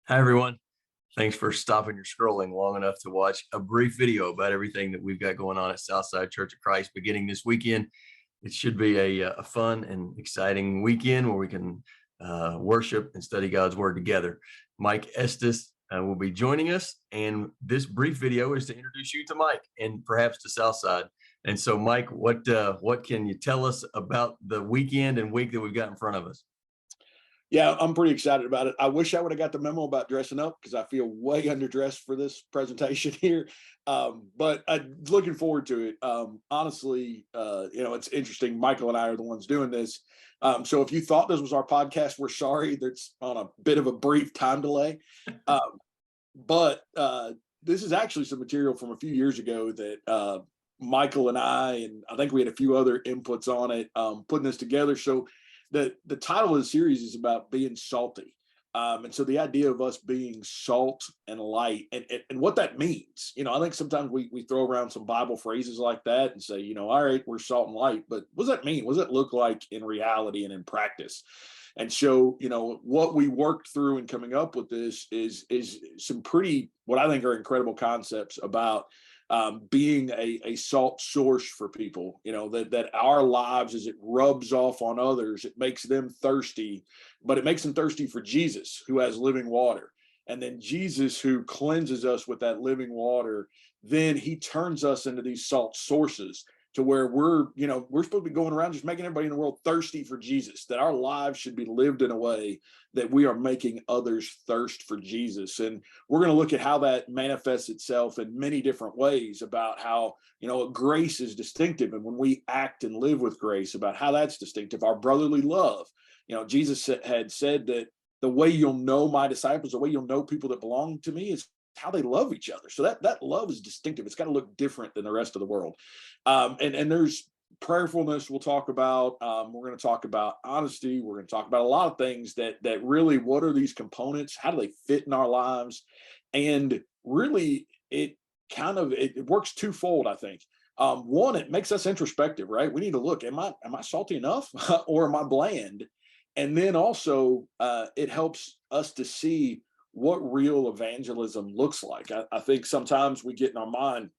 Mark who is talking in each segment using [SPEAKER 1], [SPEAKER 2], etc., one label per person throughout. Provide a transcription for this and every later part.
[SPEAKER 1] Hi, everyone. Thanks for stopping your scrolling long enough to watch a brief video about everything that we've got going on at Southside Church of Christ beginning this weekend. It should be a fun and exciting weekend where we can worship and study God's Word together. Mike Estes will be joining us, and this brief video is to introduce you to Mike and perhaps to Southside. And so, Mike, what can you tell us about the weekend and week that we've got in front of us?
[SPEAKER 2] Yeah, I'm pretty excited about it. I wish I would have got the memo about dressing up because I feel way underdressed for this presentation here. But I'm looking forward to it. Honestly, it's interesting. Michael and I are the ones doing this. So if you thought this was our podcast, we're sorry. That's on a bit of a brief time delay. But this is actually some material from a few years ago that Michael and and I think we had a few other inputs on it, putting this together. So the title of the series is about being salty. And so the idea of us being salt and light and what that means, I think sometimes we throw around some Bible phrases like that and say, all right, we're salt and light, but what does that mean? What does it look like in reality and in practice? And so, what we worked through in coming up with this is some pretty, what I think are incredible concepts about being a salt source for people, that our lives, as it rubs off on others, it makes them thirsty, but it makes them thirsty for Jesus, who has living water. And then Jesus, who cleanses us with that living water, then he turns us into these salt sources to where we're supposed to be going around just making everybody in the world thirsty for Jesus, that our lives should be lived in a way that we are making others thirst for Jesus. And we're going to look at how that manifests itself in many different ways, about how, grace is distinctive. And when we act and live with grace, about how that's distinctive, our brotherly love. Jesus had said that the way you'll know my disciples, the way you'll know people that belong to me, is how they love each other. So that love is distinctive. It's got to look different than the rest of the world. And there's prayerfulness we'll talk about. We're going to talk about honesty. We're going to talk about a lot of things that really, what are these components? How do they fit in our lives? And really, it works twofold, I think. One, it makes us introspective, right? We need to look, am I salty enough or am I bland? And then also, it helps us to see what real evangelism looks like. I think sometimes we get in our mind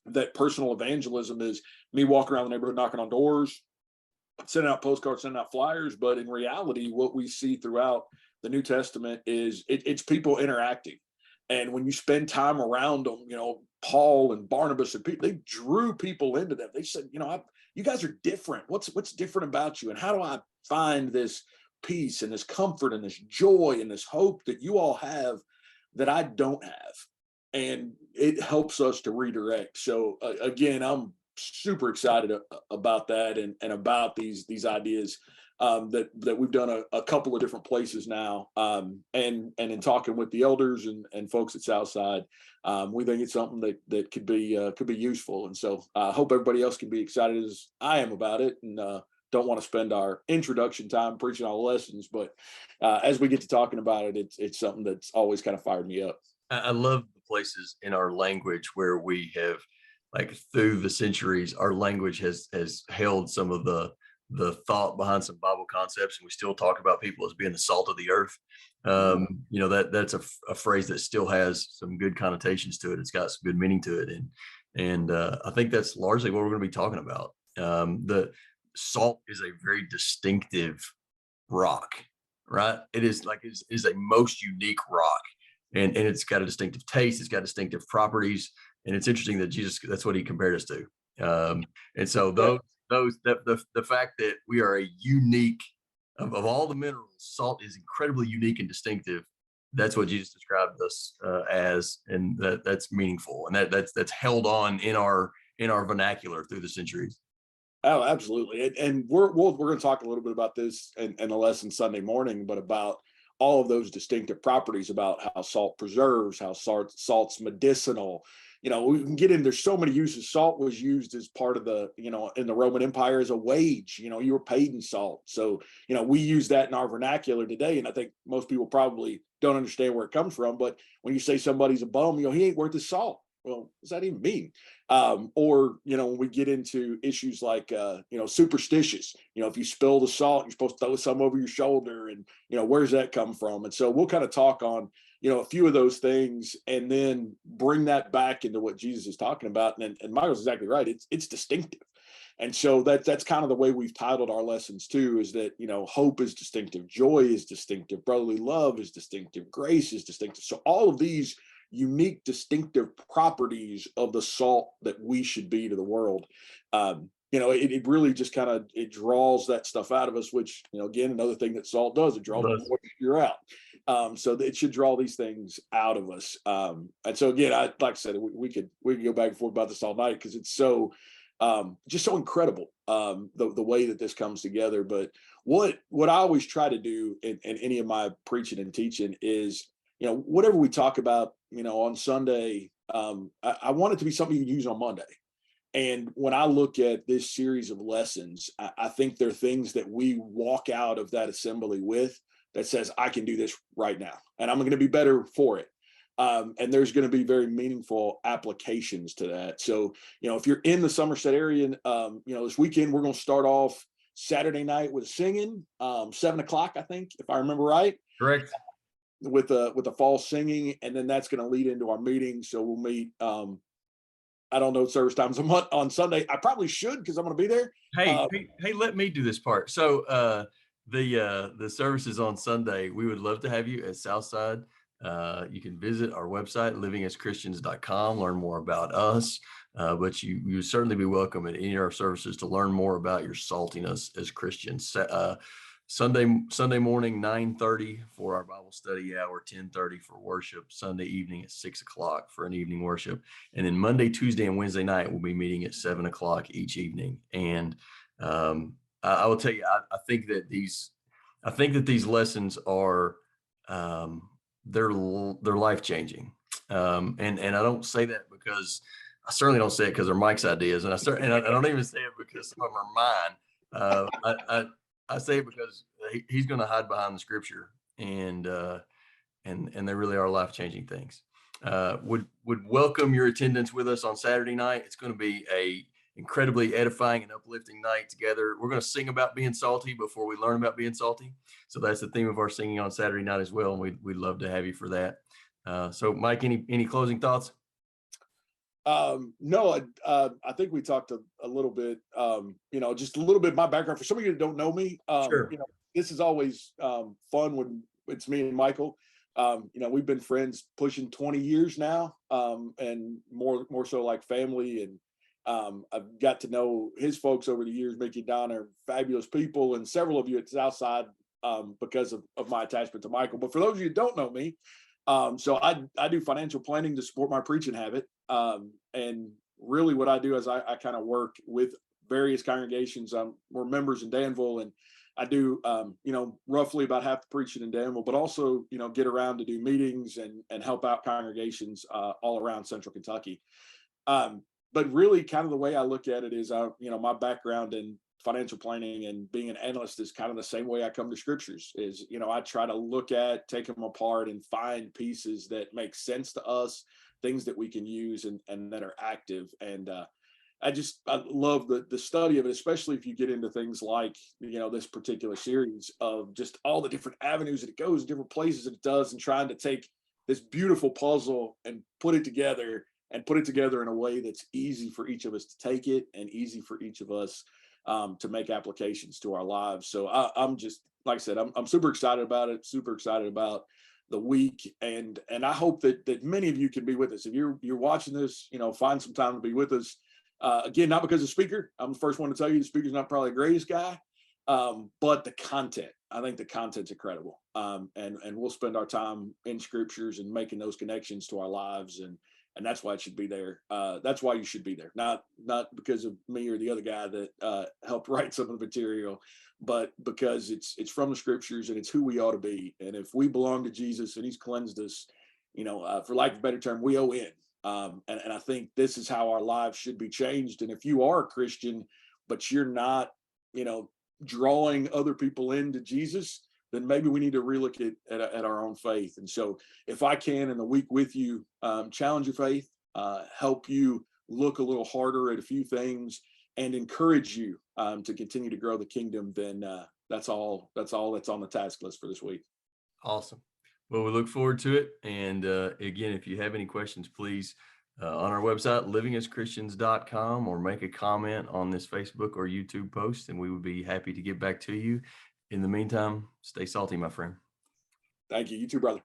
[SPEAKER 2] that personal evangelism is me walking around the neighborhood, knocking on doors, sending out postcards, sending out flyers. But in reality, what we see throughout the New Testament is it's people interacting. And when you spend time around them, Paul and Barnabas and people, they drew people into them. They said, you guys are different. What's different about you? And how do I find this peace and this comfort and this joy and this hope that you all have that I don't have? And it helps us to redirect. So again, I'm super excited about that and about these ideas that we've done a couple of different places now. And in talking with the elders and folks at Southside, we think it's something that could be useful. And so I hope everybody else can be excited as I am about it. And don't want to spend our introduction time preaching all the lessons, but as we get to talking about it, it's something that's always kind of fired me up.
[SPEAKER 1] I love the places in our language where we have, like, through the centuries, our language has held some of the thought behind some Bible concepts, and we still talk about people as being the salt of the earth. That's a phrase that still has some good connotations to it. It's got some good meaning to it, and I think that's largely what we're going to be talking about. The salt is a very distinctive rock, right? It is a most unique rock. And it's got a distinctive taste. It's got distinctive properties, and it's interesting that Jesus, that's what he compared us to. And so the fact that we are a unique, of all the minerals, salt is incredibly unique and distinctive. That's what Jesus described us as, and that's meaningful, and that's held on in our vernacular through the centuries.
[SPEAKER 2] Oh, absolutely. And we're going to talk a little bit about this in the lesson Sunday morning, but about all of those distinctive properties, about how salt preserves, how salt's medicinal. We can get in, there's so many uses. Salt was used as part of the, in the Roman Empire as a wage. You were paid in salt. So, we use that in our vernacular today. And I think most people probably don't understand where it comes from. But when you say somebody's a bum, he ain't worth his salt. well, what does that even mean? Or, when we get into issues like, superstitious, if you spill the salt, you're supposed to throw some over your shoulder, and, where's that come from? And so we'll kind of talk on, a few of those things, and then bring that back into what Jesus is talking about. And Michael's exactly right. It's distinctive. And so that's kind of the way we've titled our lessons too, is that, hope is distinctive, joy is distinctive, brotherly love is distinctive, grace is distinctive. So all of these unique, distinctive properties of the salt that we should be to the world. It really just kind of, it draws that stuff out of us, which, again, another thing that salt does, it draws the moisture out. So it should draw these things out of us. And so again, like I said, we could go back and forth about this all night, because it's so just so incredible, the way that this comes together. But what I always try to do in any of my preaching and teaching is, whatever we talk about, on Sunday, I want it to be something you can use on Monday. And when I look at this series of lessons, I think there are things that we walk out of that assembly with that says, I can do this right now, and I'm going to be better for it. And there's going to be very meaningful applications to that. So, if you're in the Somerset area, this weekend, we're going to start off Saturday night with singing, 7:00, I think, if I remember right.
[SPEAKER 1] Correct.
[SPEAKER 2] With the fall singing, and then that's going to lead into our meeting. So we'll meet. I don't know service times on Sunday. I probably should, because I'm going to be there.
[SPEAKER 1] Hey, let me do this part. So the services on Sunday, we would love to have you at Southside. You can visit our website, livingaschristians.com, learn more about us. But you would certainly be welcome at any of our services to learn more about your saltiness as Christians. Sunday morning, 9:30 for our Bible study hour, 10:30 for worship, Sunday evening at 6:00 for an evening worship. And then Monday, Tuesday, and Wednesday night, we'll be meeting at 7:00 each evening. And I will tell you, I think that these lessons are, they're life-changing. And I don't say that because, I certainly don't say it because they're Mike's ideas. And I don't even say it because some of them are mine. I say it because he's going to hide behind the scripture, and they really are life-changing things. Would welcome your attendance with us on Saturday night. It's going to be a incredibly edifying and uplifting night together. We're going to sing about being salty before we learn about being salty. So that's the theme of our singing on Saturday night as well, and we'd love to have you for that. So Mike, any closing thoughts?
[SPEAKER 2] No, I think we talked a little bit, just a little bit of my background. For some of you that don't know me,
[SPEAKER 1] Sure.
[SPEAKER 2] This is always fun when it's me and Michael. We've been friends pushing 20 years now, and more so like family. And I've got to know his folks over the years. Mickey and Don are fabulous people, and several of you at Southside, because of my attachment to Michael. But for those of you who don't know me, so I do financial planning to support my preaching habit. And really what I do is I kind of work with various congregations. We're members in Danville, and I do, roughly about half the preaching in Danville, but also, get around to do meetings and help out congregations all around Central Kentucky. But really kind of the way I look at it is, my background in financial planning and being an analyst is kind of the same way I come to scriptures is, I try to look at, take them apart, and find pieces that make sense to us, things that we can use and that are active. And I love the study of it, especially if you get into things like, this particular series of just all the different avenues that it goes, different places that it does, and trying to take this beautiful puzzle and put it together in a way that's easy for each of us to take it, and easy for each of us to make applications to our lives. So I'm just, like I said, I'm super excited about it, super excited about the week. And I hope that many of you can be with us. If you're watching this, find some time to be with us. Again, not because of the speaker. I'm the first one to tell you the speaker's not probably the greatest guy, but the content. I think the content's incredible. And we'll spend our time in scriptures and making those connections to our lives. And that's why it should be there. That's why you should be there. Not because of me or the other guy that helped write some of the material, but because it's from the scriptures, and it's who we ought to be. And if we belong to Jesus and he's cleansed us, for lack of a better term, we owe in. And I think this is how our lives should be changed. And if you are a Christian, but you're not, drawing other people into Jesus, then maybe we need to relook at our own faith. And so if I can, in the week with you, challenge your faith, help you look a little harder at a few things, and encourage you to continue to grow the kingdom, then that's all. That's all that's on the task list for this week.
[SPEAKER 1] Awesome. Well, we look forward to it. And again, if you have any questions, please on our website, livingaschristians.com, or make a comment on this Facebook or YouTube post, and we would be happy to get back to you. In the meantime, stay salty, my friend.
[SPEAKER 2] Thank you. You too, brother.